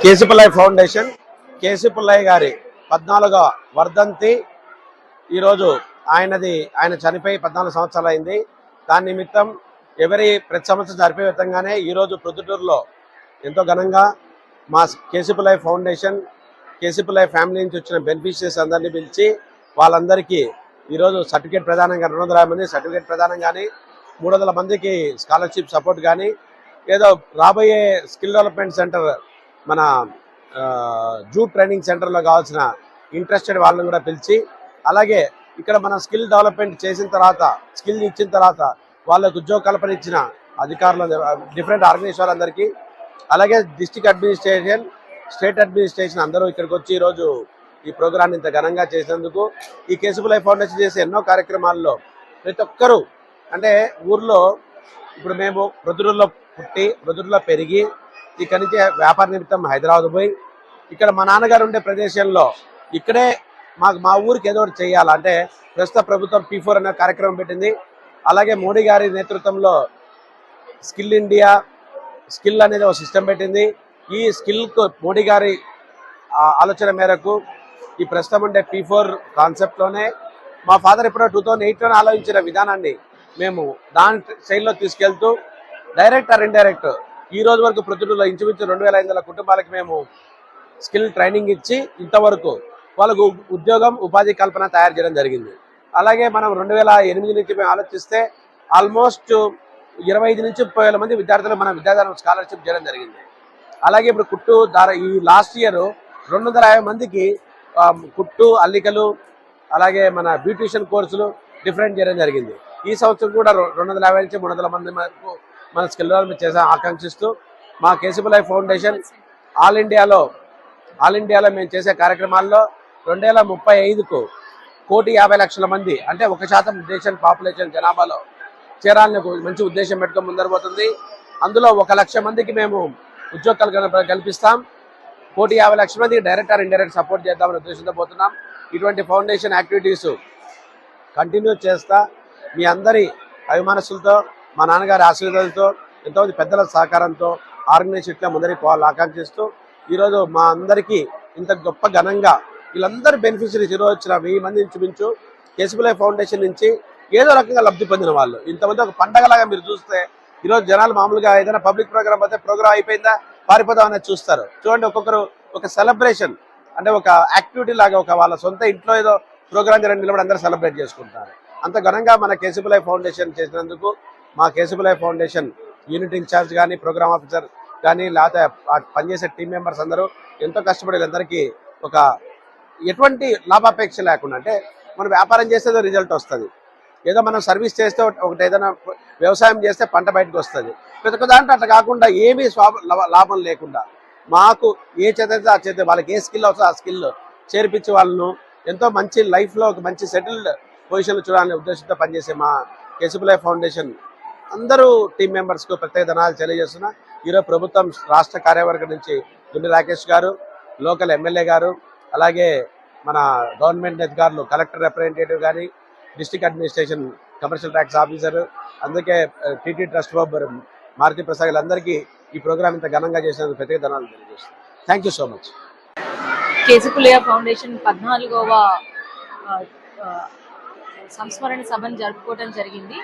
కేశపుల్లయ్య foundation కేశపుల్లయ్య గారి 14వ వర్ధంతి ఈరోజు ఆయన చనిపోయి 14 సంవత్సరాలు అయింది. దాని నిమిత్తం ప్రతి సంవత్సరం జరిపే విధంగానే ఈరోజు ప్రొద్దుటూరులో ఎంతో ఘనంగా మా కేశపుల్లయ్య ఫౌండేషన్ కేశపుల్లయ్య ఫ్యామిలీ నుంచి వచ్చిన బెనిఫిషియరీస్ అందరినీ పిలిచి వాళ్ళందరికీ ఈరోజు సర్టిఫికేట్ ప్రదానంగా 250 మంది సర్టిఫికేట్ ప్రదానం కానీ 300 మందికి స్కాలర్షిప్ సపోర్ట్ కానీ ఏదో రాబోయే స్కిల్ డెవలప్మెంట్ సెంటర్ మన జూట్ ట్రైనింగ్ సెంటర్లో కావాల్సిన ఇంట్రెస్టెడ్ వాళ్ళని కూడా పిలిచి అలాగే ఇక్కడ మనం స్కిల్ డెవలప్మెంట్ చేసిన తర్వాత స్కిల్ ఇచ్చిన తర్వాత వాళ్ళకు ఉద్యోగ కల్పన ఇచ్చిన అధికారులు డిఫరెంట్ ఆర్గనైజేషన్ అందరికీ అలాగే డిస్ట్రిక్ట్ అడ్మినిస్ట్రేషన్ స్టేట్ అడ్మినిస్ట్రేషన్ అందరూ ఇక్కడికి వచ్చి ఈరోజు ఈ ప్రోగ్రాన్ని ఇంత ఘనంగా చేసినందుకు ఈ కేశపుల్లయ్య ఫౌండేషన్ చేసే ఎన్నో కార్యక్రమాల్లో ప్రతి ఒక్కరూ అంటే ఊర్లో ఇప్పుడు మేము ప్రొద్దుటూరులో పుట్టి ప్రొద్దుటూరులో పెరిగి ఇక్కడి నుంచి వ్యాపార నిమిత్తం హైదరాబాద్ పోయి ఇక్కడ మా నాన్నగారు ఉండే ప్రదేశంలో ఇక్కడే మా ఊరికి ఏదో ఒకటి చేయాలంటే ప్రస్తుత ప్రభుత్వం P4 అనే కార్యక్రమం పెట్టింది. అలాగే మోడీ గారి నేతృత్వంలో స్కిల్ ఇండియా స్కిల్ అనేది ఒక సిస్టమ్ పెట్టింది. ఈ స్కిల్కు మోడీ గారి ఆలోచన మేరకు ఈ ప్రస్తుతం ఉండే P4 కాన్సెప్ట్లోనే మా ఫాదర్ ఎప్పుడో 2008లోనే ఆలోచించిన విధానాన్ని మేము దాని శైలిలో తీసుకెళ్తూ డైరెక్ట్ ఆర్ ఇండైరెక్ట్ ఈ రోజు వరకు ప్రొద్దుటూరులో ఇంచుమించు 2500 కుటుంబాలకు మేము స్కిల్ ట్రైనింగ్ ఇచ్చి ఇంతవరకు వాళ్ళకు ఉద్యోగం ఉపాధి కల్పన తయారు చేయడం జరిగింది. అలాగే మనం 2008 నుంచి మేము ఆలోచిస్తే ఆల్మోస్ట్ 25 నుంచి 30,000 మంది విద్యార్థులు మన విద్యాదానం స్కాలర్షిప్ చేయడం జరిగింది. అలాగే ఇప్పుడు కుట్టు ఈ లాస్ట్ ఇయర్ 250 మందికి కుట్టు అల్లికలు అలాగే మన బ్యూటిషియన్ కోర్సులు డిఫరెంట్ చేయడం జరిగింది. ఈ సంవత్సరం కూడా 250 నుంచి 300 మంది వరకు మన స్కిల్ డెవలప్మెంట్ చేసే ఆకాంక్షిస్తూ మా కేశపుల్లయ్య ఫౌండేషన్ ఆల్ ఇండియాలో మేము చేసే కార్యక్రమాల్లో 2035కు 1,50,00,000 మంది అంటే 1% దేశం పాపులేషన్ జనాభాలో చేరాలని మంచి ఉద్దేశం పెట్టుకొని ముందరపోతుంది. అందులో 1,00,000 మందికి మేము ఉద్యోగాలు కల్పిస్తాం. 1,50,00,000 మందికి డైరెక్ట్ ఆర్ ఇండైరెక్ట్ సపోర్ట్ చేద్దామనే ఉద్దేశంతో పోతున్నాం. ఇటువంటి ఫౌండేషన్ యాక్టివిటీస్ కంటిన్యూ చేస్తా మీ అందరి అభిమానస్తులతో మా నాన్నగారి ఆశీర్వాదాలతో ఎంతోమంది పెద్దల సహకారంతో ఆర్గనైజేషన్ ముందరికి పోవాలని ఆకాంక్షిస్తూ ఈరోజు మా అందరికీ ఇంత గొప్ప ఘనంగా వీళ్ళందరూ బెనిఫిషరీస్ ఈరోజు వచ్చిన 1000 మంది ఇంచుమించు కేశపుల్లయ్య ఫౌండేషన్ నుంచి ఏదో రకంగా లబ్ధి పొందిన వాళ్ళు ఇంతమంది ఒక పండగలాగా మీరు చూస్తే ఈరోజు జనాలు మామూలుగా ఏదైనా పబ్లిక్ ప్రోగ్రామ్ అయితే ప్రోగ్రామ్ అయిపోయిందా పారిపోదాం అనేది చూస్తారు. చూడండి ఒక్కొక్కరు ఒక సెలబ్రేషన్ అంటే ఒక యాక్టివిటీ లాగా ఒక వాళ్ళ సొంత ఇంట్లో ఏదో ప్రోగ్రామ్ జరిగిన నిలబడి అందరూ సెలబ్రేట్ చేసుకుంటారు. అంత ఘనంగా మన కేశపుల్లయ్య ఫౌండేషన్ చేసినందుకు మా కేశపుల్లయ్య ఫౌండేషన్ యూనిట్ ఇన్ఛార్జ్ కానీ ప్రోగ్రామ్ ఆఫీసర్ కానీ లేకపోతే పనిచేసే టీం మెంబర్స్ అందరూ ఎంతో కష్టపడి అందరికీ ఒక ఎటువంటి లాభాపేక్ష లేకుండా అంటే మనం వ్యాపారం చేస్తే రిజల్ట్ వస్తుంది, ఏదో మనం సర్వీస్ చేస్తే ఒకటి ఏదైనా వ్యవసాయం చేస్తే పంట బయటకు వస్తుంది. ప్రతి ఒక్క దాంట్లో అట్లా కాకుండా ఏమీ లాభం లేకుండా మాకు ఏ చేత ఆ చేత వాళ్ళకి ఏ స్కిల్ అవసరం ఆ స్కిల్ చేర్పించి వాళ్ళను ఎంతో మంచి లైఫ్లో ఒక మంచి సెటిల్డ్ పొజిషన్లో చూడాలనే ఉద్దేశంతో పనిచేసే మా కేశపుల్లయ్య ఫౌండేషన్ అందరూ టీం మెంబర్స్కు ప్రత్యేక ధన్యవాదాలు తెలియజేస్తున్నా. ఈరోజు ప్రభుత్వం రాష్ట్ర కార్యవర్గం నుంచి గుండె రాకేష్ గారు, లోకల్ ఎమ్మెల్యే గారు, అలాగే మన గవర్నమెంట్ అధికారులు కలెక్టర్ రిప్రజెంటేటివ్ కానీ district administration commercial tax officer అందుకే టీటీ ట్రస్ట్ బాబు మారుతి ప్రసాద్ అందరికీ ఈ ప్రోగ్రామ్ ఇంత ఘనంగా చేసినందుకు ప్రత్యేక ధన్యవాదాలు తెలియజేస్తున్నాను. Thank you so much. Keshapullaiah foundation 14వ సంస్మరణ సభను జరుపుకోవడం జరిగింది.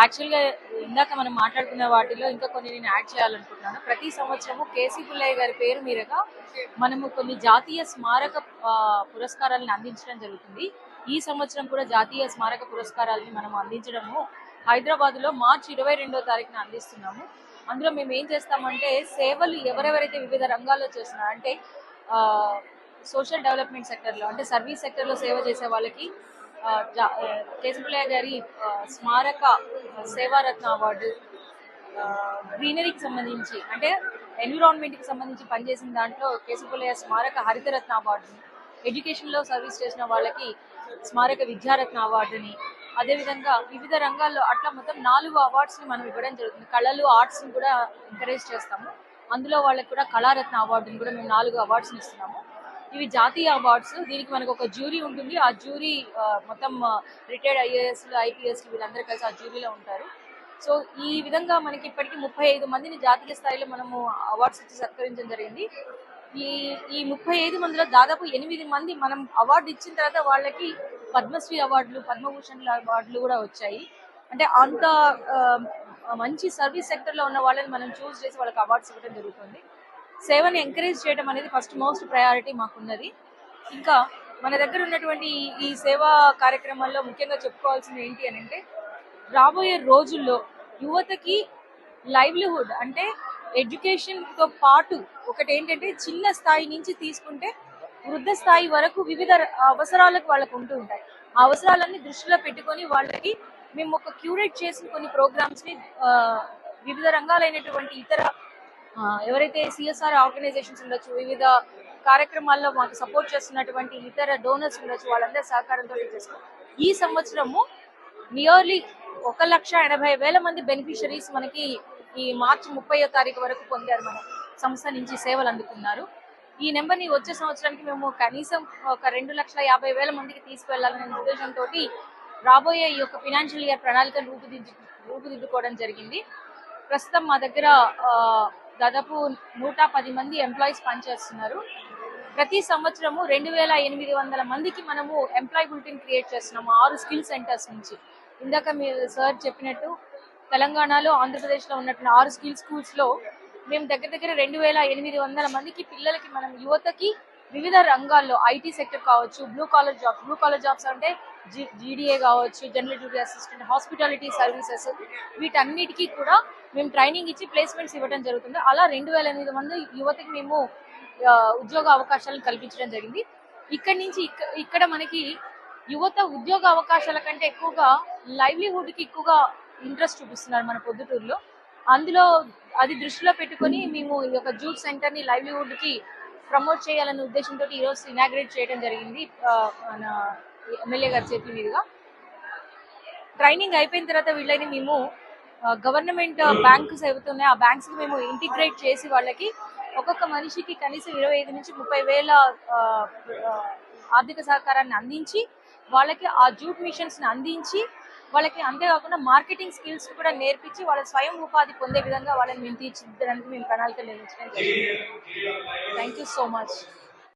యాక్చువల్గా ఇందాక మనం మాట్లాడుకున్న వాటిలో ఇంకా కొన్ని నేను యాడ్ చేయాలనుకుంటున్నాను. ప్రతి సంవత్సరము కేశపుల్లయ్య గారి పేరు మీదుగా మనము కొన్ని జాతీయ స్మారక పురస్కారాలను అందించడం జరుగుతుంది. ఈ సంవత్సరం కూడా జాతీయ స్మారక పురస్కారాలని మనం అందించడము హైదరాబాద్లో మార్చి 22వ తారీఖున అందిస్తున్నాము. అందులో మేము ఏం చేస్తామంటే సేవలు ఎవరెవరైతే వివిధ రంగాల్లో చేస్తున్నారు అంటే సోషల్ డెవలప్మెంట్ సెక్టర్లో అంటే సర్వీస్ సెక్టర్లో సేవ చేసే వాళ్ళకి కేశపుల్లయ్య గారి స్మారక సేవారత్న అవార్డు, గ్రీనరీకి సంబంధించి అంటే ఎన్విరాన్మెంట్కి సంబంధించి పనిచేసిన దాంట్లో కేశపుల్లయ్య స్మారక హరితరత్న అవార్డుని, ఎడ్యుకేషన్లో సర్వీస్ చేసిన వాళ్ళకి స్మారక విద్యారత్న అవార్డుని, అదేవిధంగా వివిధ రంగాల్లో అట్లా మొత్తం 4 అవార్డ్స్ని మనం ఇవ్వడం జరుగుతుంది. కళలు ఆర్ట్స్ని కూడా ఎంకరేజ్ చేస్తాము. అందులో వాళ్ళకి కూడా కళారత్న అవార్డుని కూడా మేము 4 అవార్డ్స్ని ఇస్తున్నాము. ఇవి జాతీయ అవార్డ్స్. దీనికి మనకు ఒక జ్యూరీ ఉంటుంది. ఆ జ్యూరీ మొత్తం రిటైర్డ్ IAS, IPS వీళ్ళందరూ కలిసి ఆ జ్యూరీలో ఉంటారు. సో ఈ విధంగా మనకి ఇప్పటికి 35 మందిని జాతీయ స్థాయిలో మనము అవార్డ్స్ ఇచ్చి సత్కరించడం జరిగింది. ఈ ఈ 35 మందిలో దాదాపు 8 మంది మనం అవార్డు ఇచ్చిన తర్వాత వాళ్ళకి పద్మశ్రీ అవార్డులు, పద్మభూషణ్ అవార్డులు కూడా వచ్చాయి. అంటే అంత మంచి సర్వీస్ సెక్టర్ లో ఉన్న వాళ్ళని మనం చూస్ చేసి వాళ్ళకి అవార్డ్స్ ఇవ్వడం జరుగుతుంది. సేవని ఎంకరేజ్ చేయడం అనేది ఫస్ట్ మోస్ట్ ప్రయారిటీ మాకున్నది. ఇంకా మన దగ్గర ఉన్నటువంటి ఈ సేవా కార్యక్రమాల్లో ముఖ్యంగా చెప్పుకోవాల్సింది ఏంటి అని అంటే, రాబోయే రోజుల్లో యువతకి లైవ్లీహుడ్ అంటే ఎడ్యుకేషన్ తో పాటు ఒకటి ఏంటంటే, చిన్న స్థాయి నుంచి తీసుకుంటే వృద్ధ స్థాయి వరకు వివిధ అవసరాలకు వాళ్ళకు ఉంటూ ఉంటాయి. ఆ అవసరాలన్నీ దృష్టిలో పెట్టుకొని వాళ్ళకి మేము ఒక క్యూరేట్ చేసిన కొన్ని ప్రోగ్రామ్స్ ని వివిధ రంగాలైనటువంటి ఇతర ఎవరైతే సిఎస్ఆర్ ఆర్గనైజేషన్స్ ఉండొచ్చు, వివిధ కార్యక్రమాల్లో మాకు సపోర్ట్ చేస్తున్నటువంటి ఇతర డోనర్స్ ఉండొచ్చు, వాళ్ళందరి సహకారంతో చేస్తాం. ఈ సంవత్సరము నియర్లీ 1,80,000 మంది బెనిఫిషరీస్ మనకి ఈ మార్చి 30వ తారీఖు వరకు పొందారు. మన సంస్థ నుంచి సేవలు అందుకున్నారు. ఈ నెంబర్ని వచ్చే సంవత్సరానికి మేము కనీసం ఒక 2,50,000 మందికి తీసుకువెళ్లాలనే ఉద్దేశంతో రాబోయే ఈ యొక్క ఫినాన్షియల్ ఇయర్ ప్రణాళికను రూపుదిద్దుకోవడం జరిగింది. ప్రస్తుతం మా దగ్గర దాదాపు 110 మంది ఎంప్లాయీస్ పనిచేస్తున్నారు. ప్రతి సంవత్సరము 2,800 మందికి మనము ఎంప్లాయబిలిటీని క్రియేట్ చేస్తున్నాము 6 స్కిల్ సెంటర్స్ నుంచి. ఇందాక మీరు సార్ చెప్పినట్టు తెలంగాణలో, ఆంధ్రప్రదేశ్లో ఉన్నటువంటి 6 స్కిల్ స్కూల్స్ లో మేము దగ్గర 2,800 మందికి పిల్లలకి, మనం యువతకి వివిధ రంగాల్లో ఐటీ సెక్టర్ కావచ్చు, బ్లూ కాలర్ జాబ్స్ అంటే జీడీఏ కావచ్చు, general duty assistant, hospitality services, వీటన్నిటికీ కూడా మేము ట్రైనింగ్ ఇచ్చి ప్లేస్మెంట్స్ ఇవ్వడం జరుగుతుంది. అలా 2,800 మంది యువతకి మేము ఉద్యోగ అవకాశాలను కల్పించడం జరిగింది. ఇక్కడి నుంచి ఇక్కడ మనకి యువత ఉద్యోగ అవకాశాల కంటే ఎక్కువగా లైవ్లీహుడ్ కి ఎక్కువగా ఇంట్రెస్ట్ చూపిస్తున్నారు మన పొద్దుటూరులో. అందులో అది దృష్టిలో పెట్టుకొని మేము ఈ యొక్క జూట్ సెంటర్ ని లైవ్లీహుడ్ కి ప్రమోట్ చేయాలనే ఉద్దేశంతో ఈ రోజు ఇనాగ్రేట్ చేయడం జరిగింది మన ఎమ్మెల్యే గారి చేతుల మీదుగా. ట్రైనింగ్ అయిపోయిన తర్వాత వీళ్ళని మేము గవర్నమెంట్ బ్యాంక్స్ ఏవైతున్నాయో ఆ బ్యాంక్స్ కి మేము ఇంటిగ్రేట్ చేసి వాళ్ళకి ఒక్కొక్క మనిషికి కనీసం 25 నుంచి 30,000 ఆర్థిక సహకారాన్ని అందించి, వాళ్ళకి ఆ జూట్ మిషన్స్ ని అందించి, వాళ్ళకి అంతేకాకుండా మార్కెటింగ్ స్కిల్స్ కూడా నేర్పించి వాళ్ళ స్వయం ఉపాధి పొందే విధంగా వాళ్ళని మేము తీర్చిదిద్దడానికి మేము ప్రణాళికలు నిర్మించడం జరిగింది. Thank you so much.